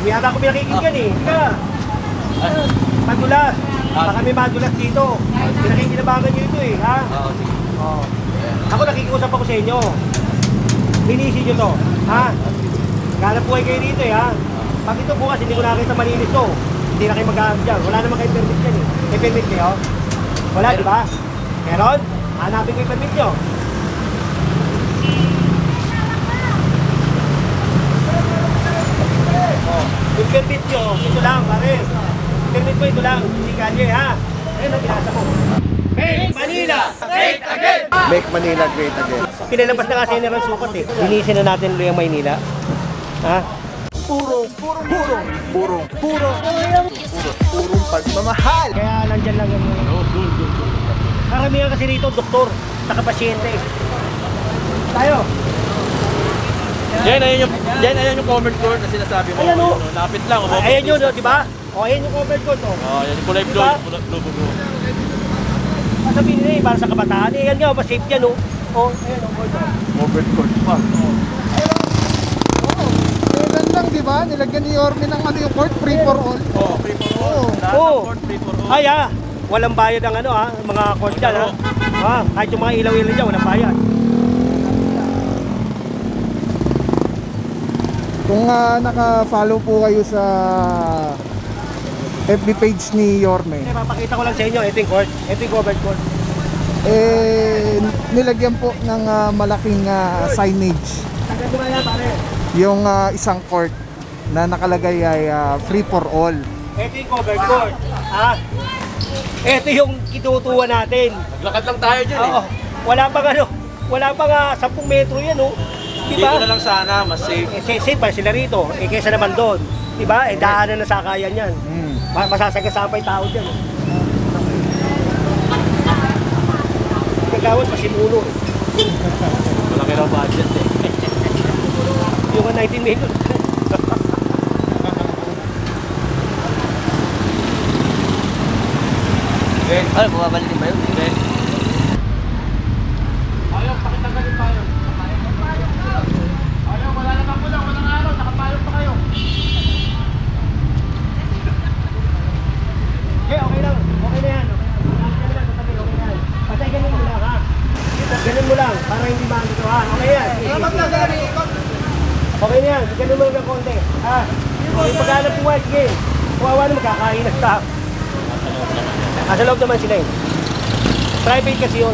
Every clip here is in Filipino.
Hindi yata ako pinakikinggan eh. Ika. Madulas. Baka may madulas dito. Pinakikinabangan nyo ito eh, ha? Oo, sige. Oo. Ako nakikiusap ako sa inyo. Linisin nyo to, ha? Ganap buhay kayo dito eh, ha? Pag ito bukas, hindi ko nakita malinis to. Hindi na kayo mag-aarap dyan. Wala naman kayo permit dyan eh. May permit kayo? Wala, di ba? Meron? Hanapin ko yung permit nyo. Yung permit nyo, ito lang, pare. Permit mo ito lang, hindi kalye, ha? Ayun ang binasa mo. Make Manila great again! Make Manila great again. Pinalabas na kasi nila ang sukat eh. Linisin na natin ulit ang Maynila. Ha? Purong pagmamahal. Kaya nandyan lang yung karamihan kasi rito, doktor, saka pasyente. Tayo. Yan yung covered court na sinasabi mo. Ayan o. Lapit lang. Ayan yun, di ba? O, ayan yung covered court. Yan yung kulay blue. Blue. Sabihin nila eh, para sa kabataan. Eh, yan nga, pa-safe yan o. O, ayan o, Covered court pa. Kailan lang, di ba? Nilagyan ni Yorme ng ano yung court, free for all. Oo, free for all. Lahat Oo. ng court, free for all. Ay walang bayad ang ano ha, mga court dyan ha. Kahit yung mga ilaw-ilaw dyan, walang bayad. Kung naka-follow po kayo sa FB page ni Yorme, Papakita ko lang sa inyo, ito yung court, ito yung covered court. nilagyan po ng malaking signage Sagad mo yan pare. yung isang court na nakalagay ay free for all. Ito yung covered court. Ito yung kinutuwa natin. Naglakad lang tayo dyan eh. Oo. Wala pang 10 metro yan oh. Diba? Dito na lang sana, mas safe. Safe pa sila rito, kaysa naman doon. Diba? Daanan na sakayan yan. Masasagasaan pa yung tao dyan. Kagawad, pasimulo. Malaki raw budget eh. Yung 19 million. Ay, bumabalik din ba yun? Ayaw, pakitanggalin pa yun. Ayaw, wala naman po lang, walang araw, nakapalot pa kayo. Okay lang, okay na yan. Okay na yan. Patay ganun mo lang ha. Ganun mo lang, para hindi maangito ha. Okay yan. Okay na yan, ganun mo lang ng konti. Ha? Okay, pag-alam po nga, sige. Kawawa na magkakain na staff. Sa loob naman sila eh. Private kasi yun.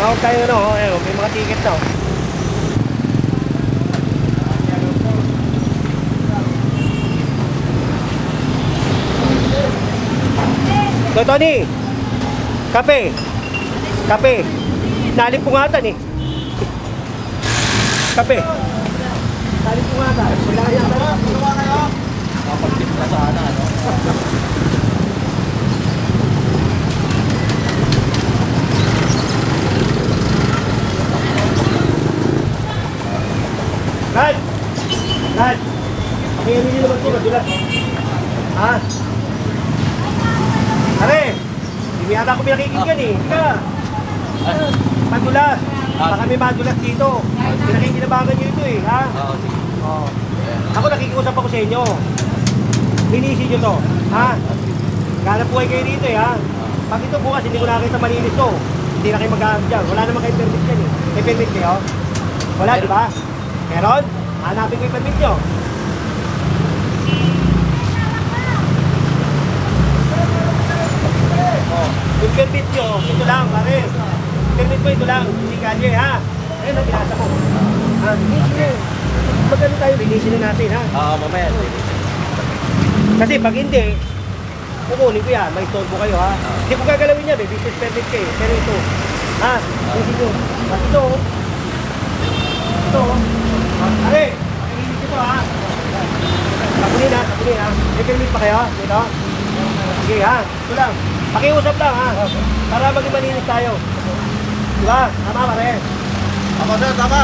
Tawag tayo may mga ticket na. So Tony, kape. Nalimpungatan eh. Kape. Nalimpungatan. Wala yan. Kapag-tip na sana, ano? Rad! Pakiyanin niyo naman ito, madulas. Ha? Pare! Hindi yata ako pinakikinggan eh. Ika! Madulas. Baka may madulas dito. Pinakikinabangan nyo ito eh, ha? Oo, sige. Oo. Ako nakikiusap ako sa inyo. Linisin nyo to, ha? Ganap buhay kayo dito eh, ha? Pag ito bukas, hindi ko nakita malinis to. Hindi na kayo mag-aarap dyan. Wala naman kayo permit dyan eh. May permit kayo? Wala, di ba? Meron? Hanapin ko yung permit nyo. Yung permit nyo, ito lang, pare. Permit mo ito lang, hindi kalye, ha? Ayun ang binasa ko. Linisin nyo. Magano tayo, linisin na natin, ha? Oo, mamaya. Kasi pag hindi, kukunin ko yan, may storbo kayo, ha? Hindi ko gagalawin yan, may business permit kayo. Pero ito, ha? Linisin nyo. At ito, pare, linisin ito, ha? Kapunin, ha? May permit pa kayo, dito? Sige, ha? Ito lang. Pakiusap lang ha, para maging malinis tayo. Diba? Tama pare? Ako sir, tama.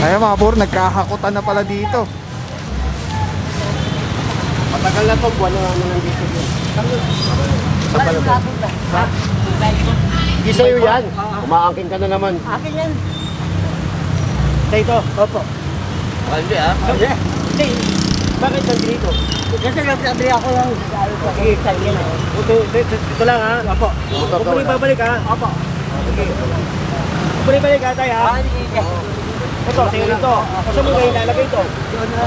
Ayun mga puro, nagkahakutan na pala dito. Matagal na to, buwan na nandito yun. Sa palabas. Ha? Hindi sa'yo yan. Umaangkin ka na naman. Akin yan. Dito? Opo. Hindi ah. Hindi. Bakit nandito? Kasi nagsabi ako lang. Sige, sige na. Ito lang ha. Opo. Huwag mo rin babalik ha. Opo. Sige. Huwag mo rin balik ha tayo ha. Ito, sa'yo rito. Saan mo ngayon lalagay ito?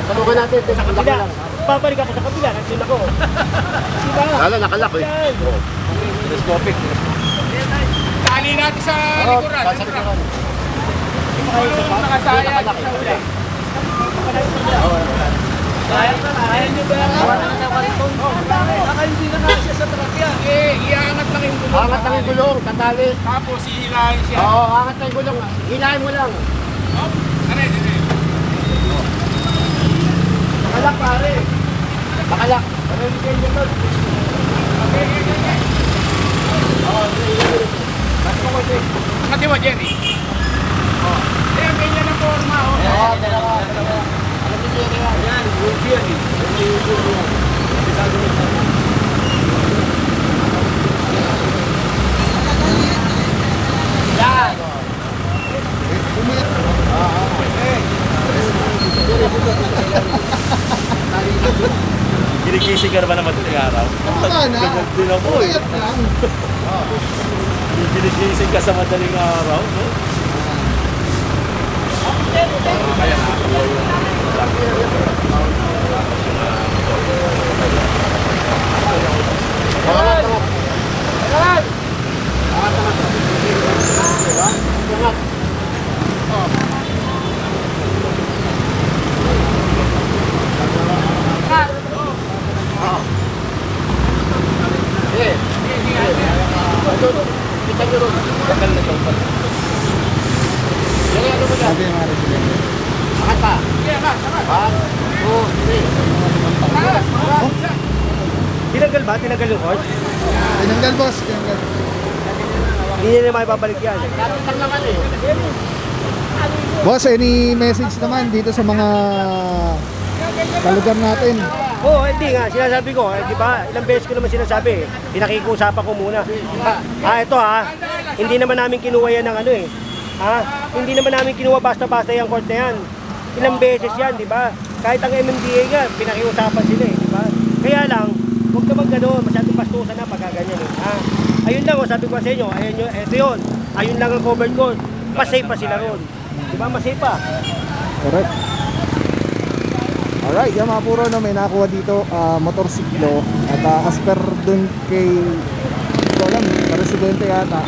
Tanungan natin sa kabila. Babalik ako sa kabila. Nandun ako. Diba? Lalo, nakalak eh. Yan. Telescopic. Tali natin sa likuran. Sa likuran. Nakasaya sa uli. Kaya nyo ba yan? Baka hindi na nga siya sa trakya. Iangat lang yung gulong. Angat lang yung gulong, tatali. Tapos hihilahin siya. Oo, angat lang yung gulong. Hilahin mo lang. Ano yun? Makalak pare. Makalak. Ano yung ganyan doon? Mati mo, Jerry. Ayan, ganyan ang forma. Oo, dalawa. Alam niyo yan. Yan, ruby yan eh. Yan. Ginikisi ka naman naman ng araw. Ganyan din ako eh. Ginikisi ka sa madaling araw, no? Kaya nakakuha yung Kita nyo ron. tagal na ito. Yan ano mo dyan. Sabi yung mga residente. Angat pa. Sige, angat. 1, 2, 3. Tinanggal ba? Tinanggal yung cord? Tinanggal boss, tinanggal. Hindi nila maipabalik yan. Nakatang naman eh. Boss, any message naman dito sa mga kalugar natin? Oo, hindi nga. Sinasabi ko, di ba? Ilang beses ko naman sinasabi. Pinakikiusapan ko muna. Ito ha. Hindi naman namin kinuha yan ng ano eh. Ha? Hindi naman namin kinuha basta-basta yung court na yan. Ilang beses yan, di ba? Kahit ang MMDA nga, pinakiusapan sila eh, di ba? Kaya lang, huwag naman gano'n. Masyadong bastusan na pagkaganyan eh. Ha? Ayun lang, sabi ko sa inyo, ayun yun, ito yun. Ayun lang ang covered code. Mas-safe pa sila ron. Di ba? Mas-safe pa. Correct. Alright, yan mga puro no, may nakuha dito motorsiklo at as per dun kay ito lang, residente yata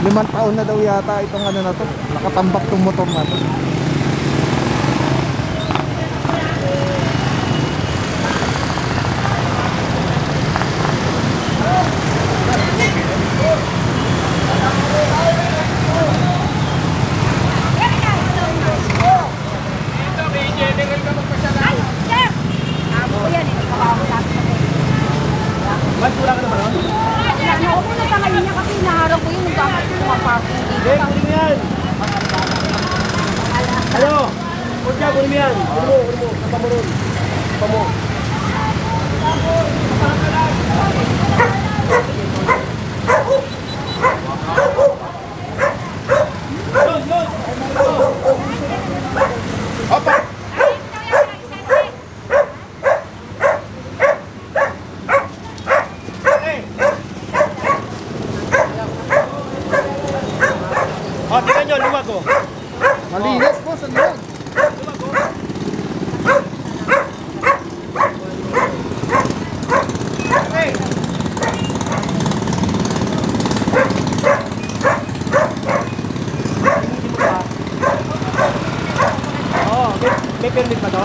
5 taon na daw yata itong ano na to, nakatambak tong motor na to. Ba't wala ka naman ron? Ako po na tangali niya kasi naharap ko yun nung bakit ko maparking dito. Hindi, kunin mo yan. Ano? Huwag dyan, kunin mo yan. Kunin mo. Kapa mo ron. Kapa mo. Opa! O, tingnan nyo, luwag o. Malinis boss, ano yan? Okay. Oo, may permit ba to?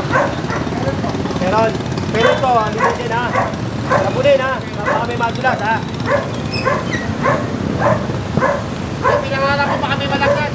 Meron. Pero ito, linisin ha. Labunin ha. Baka may madulas ha. Pinangalan ko pa kami malagay.